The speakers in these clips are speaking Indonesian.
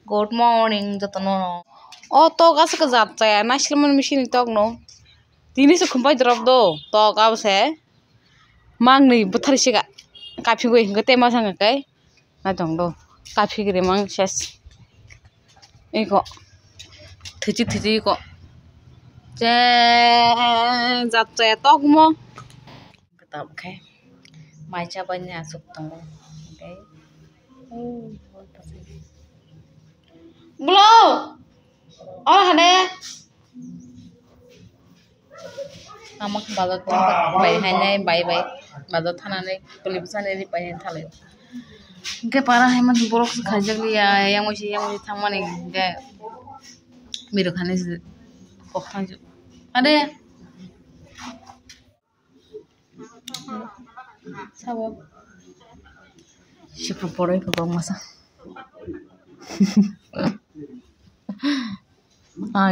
Good morning, Jatono. Oh, talk as a zat, national machine talk no. Tinis a combined drop do, talk out say. Mangni, Butarishika. Capi going, get them as a I don't know. Capi among chess. Ego. Titi got. That talk more. Okay. My Chabanya Sukton. Okay. Blow! Oh, hade. Amak bazar bai hanai bai bazar thanane pollution eri bai thale ke para hai man borok khajagli ya yang mosi thamane ge biru khane kokhan ade sabo sipro pore ko masa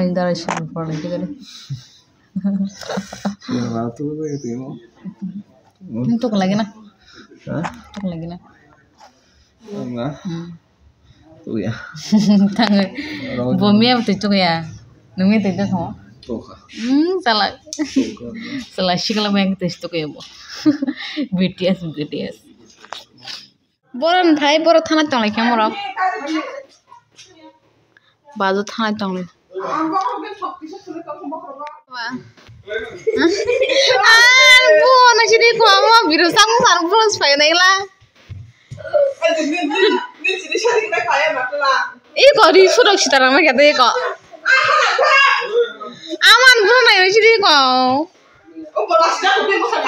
indara sipro pore ke gale Tuk lagi na. Tuk lagi na. Enggak. Tuh ya. Tangan. Bumi apa tuh ya? Numi tuh kau? Tuh. Salah. Salah sih kalau yang tuh ya bu. BTS. Boran thai boran thana tong lagi kamu rok. Bazu thana tong lagi. Bu, nasi di kuama biru sang bulan supaya nailah. Iko di sudah kita ramai kata iko. Aman bulan naik nasi di ko.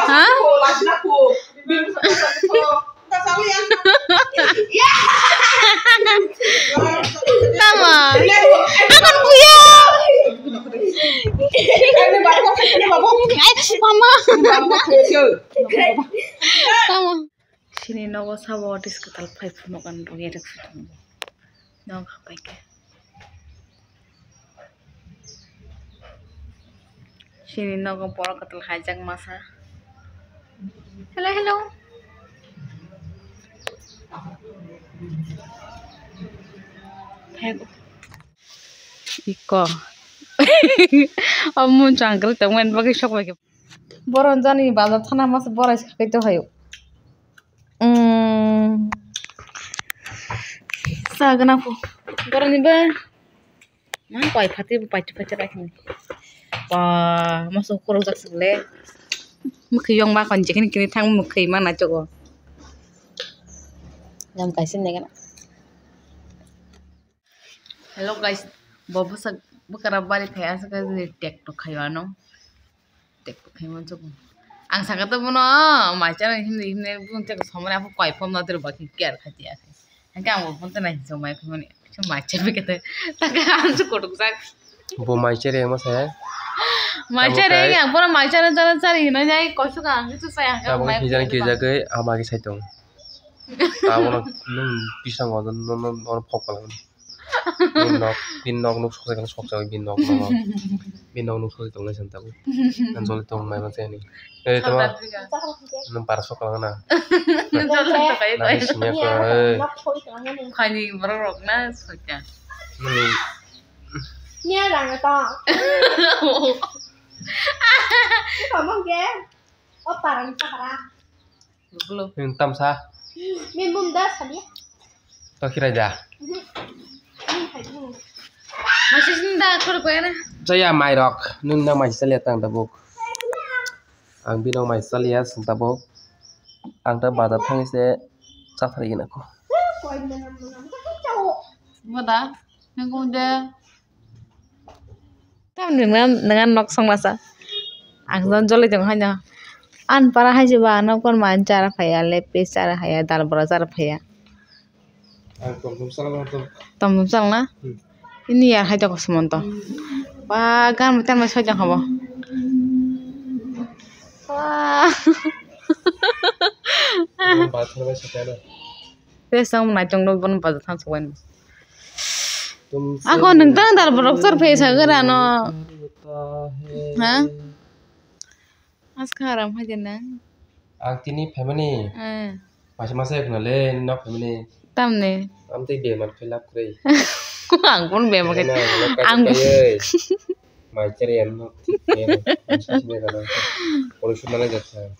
Hah? Tama. Akan puya. Mama. Tama. Sini nawa sawo diskutal pipe makan rogi ada ketemu. Nawa kapai ke. Sini nawa pora ketel hajang masa. Hello. Iko. Amun jangkal temen bagi shock bagi. Boron jani bazar thana mas borai sakai to hayo. Sagana ko. Boron ni ba? Mang pai phati pacu rakni. Wah, masuk kurang jak segle. Mukhyong ba kon jekini kini thang mukhy ma na chogo. Jam kaisin ne kana. Hello guys, babu sak bukara bari thaya saka tek to khayano. Tek to khayman chogo. Ang saka to buno machana himne bun tek samane apu koi pom na der baki care khati ase. Hanga mo pon ta nai jomai khmani. Macha be kete taka ang kotuk sak. Bo maicere mas hai. Maicere yang pura maicere jalan cari na jai kosu ka ang itu saya Kamu hijan ke jaga amagi saitong. Kamu nak pisang orang non pokok lah. Bin nok nuk sok sekang sok sekang bin nok nuk sok tong nasi tahu. Nan sol tong mai macam ni. Teman nempar sok lah na. Nasi sinya ke. Kani berok na sokya. Nha rằng là to. Còn mong ghé. Opa rằng ta ra. Belum. Yang tam sah. Min bum dah tadi. Tak kira aja. Masih sinda kau apa na? Saya mai rock. Nun na mai salia tang tabuk. Ang binong mai salia sung tabuk. Ang ta bada thang se cak hari aku. Mana? Yang kau dah. Tam dengan nok song masa. Ang don jole jong hanya. An para hai jiba no kon man cara phaya lepe cara haya dal bora cara phaya. Ang tom salah tu. Tom sal na. Ini ya hai jago semonto. Wah, kan mutan mas jang habo. Wah. Bathur mai sakana. Besang na jong no bon bazat han sowan. Ako nengtang dal borok sar phaya sagara no. Hah? Sekarang aja nang. Ang tini family. Masih-masih aku nale nok family. Tam ne. Am tik dia man khilap krai. Ang pun be makai. Ang Ang mai cerian no sasine kana pollution mana jatsa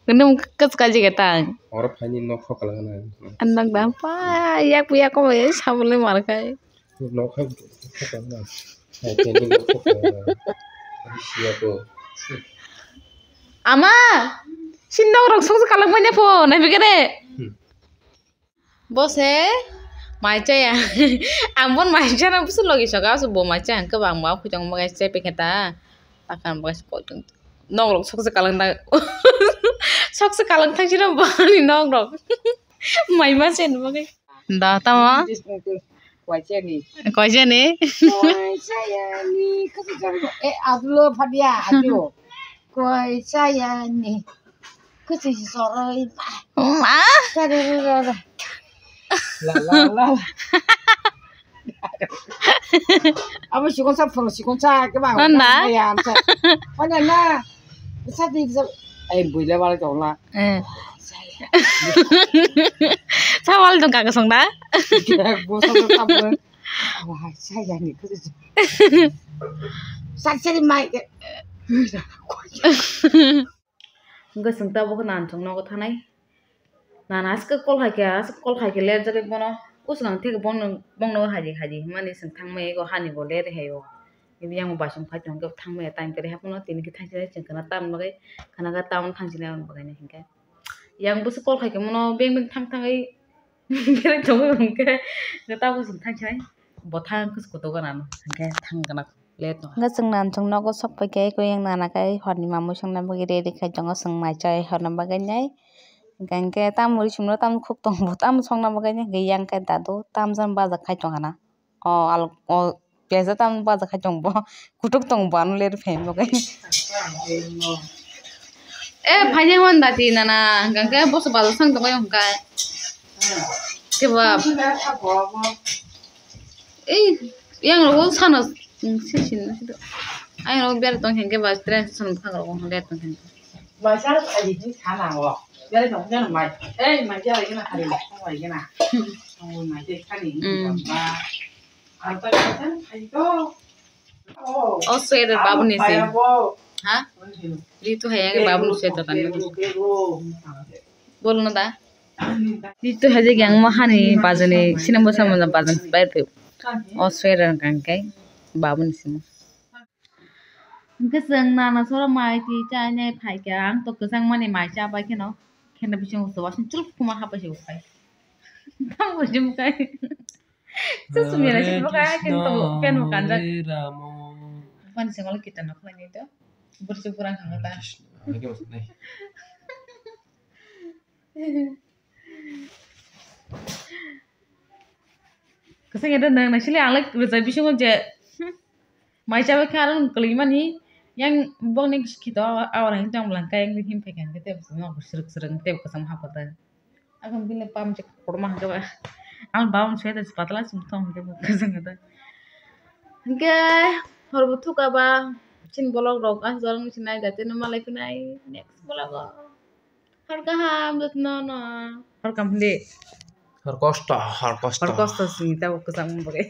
kenum kes kaji ketang. ora phani nok khokala kana Anak dapa yak puya ko be sabule mar kai. nok khokala na hai teni nok khokala sia to Ama sinong rok song kalang banyak po na pikire. Bose Maca ya, ampun maca na busu logi soka su bo maca angke bang mau kujang makai cepe kita, akan makai sepotong. Nong sok sekalang tak, sok sekalang tak cina bani nong rok, mai masen makai. Dah tahu? Kuaca nih. Kau aja nih. Kuaca ya nih. Aduh Fadia, aduh. Kuaca ya nih. Kasi soroin. Ah. Kada. La. Apa sih konsep sih konsep ke bang? Mana? Ya, mana na? Bisa di boleh balik dong lah. Sawal dong kagak song dah. Bosan kamu. Wah, saya nih kerja. Saya di mic. Enggak sengta bukan nancung nong tanai. Nana kol khai ler jare bono usang thek bong no haji mani seng thang me go hani go ler heyo ibi yang basum khai jong go thang me time kare hapono tin ki thang jare cheng kana tam bagai kana ga tam thang jine on bagai ne hingka yang bus kol khai ke mono beng thang ai kare jong hingka ga ta bus thang chai bo thang kus ko to kana no hingka thang kana ler no ga seng nan jong no go sok pa ke ko yang nana kai honi mamu song na bagai re khai jong seng mai chai hona bagai nyai Gangke tam muri sumno tam khuk tong bo tam song na baganya geyang kai dadu tam jan baja khai tong ana piaza tam baja khai tong bo kutuk tong bo anu ler phem bagai bhaje hon dati nana gangke bos baja sang tong yong kai keba yang ro sana sin ai ro ber tong hengke ba stress son phang ro ler tong hengke Bahasa aja ini sana kok. Jadi dong jangan mai. Mai jadi kena hari lah. Mai kena. Oh, mai jadi kan ini. Apa kan? Ayo. Oh, sweater babu ni sih. Hah? Itu hayang babu sweater kan. Bolu na ta. Itu haje yang mahani bazane sinam bosa mana bazan bayar pe. Oh, sweater kan kai babu ni sih. Keseng nana sora mai ti cha nyai phai kyang to kesang mane mai cha ba keno kena bising so wasin chul kuma ha pa si upai tam bo jum kai su sumira si ba kai ken to pen mo kan jak pan sengol kita nok lani to bursu kurang hangata lagi maksud nih keseng ada nang nasili alek rezai bising je mai cha ba karan kelimani yang bong nih kita awal yang jam belangka yang bikin pegang kita semua berserang kita kesam apa tuh akan bila pam cek rumah coba al bawang saya dari sepatlah semua kita kesang kita enggak harus butuh kaba cin bolong rok jalan cina jatuh nama lagi naik next bolong harga betul no harga beli har costa sih kita kesang pakai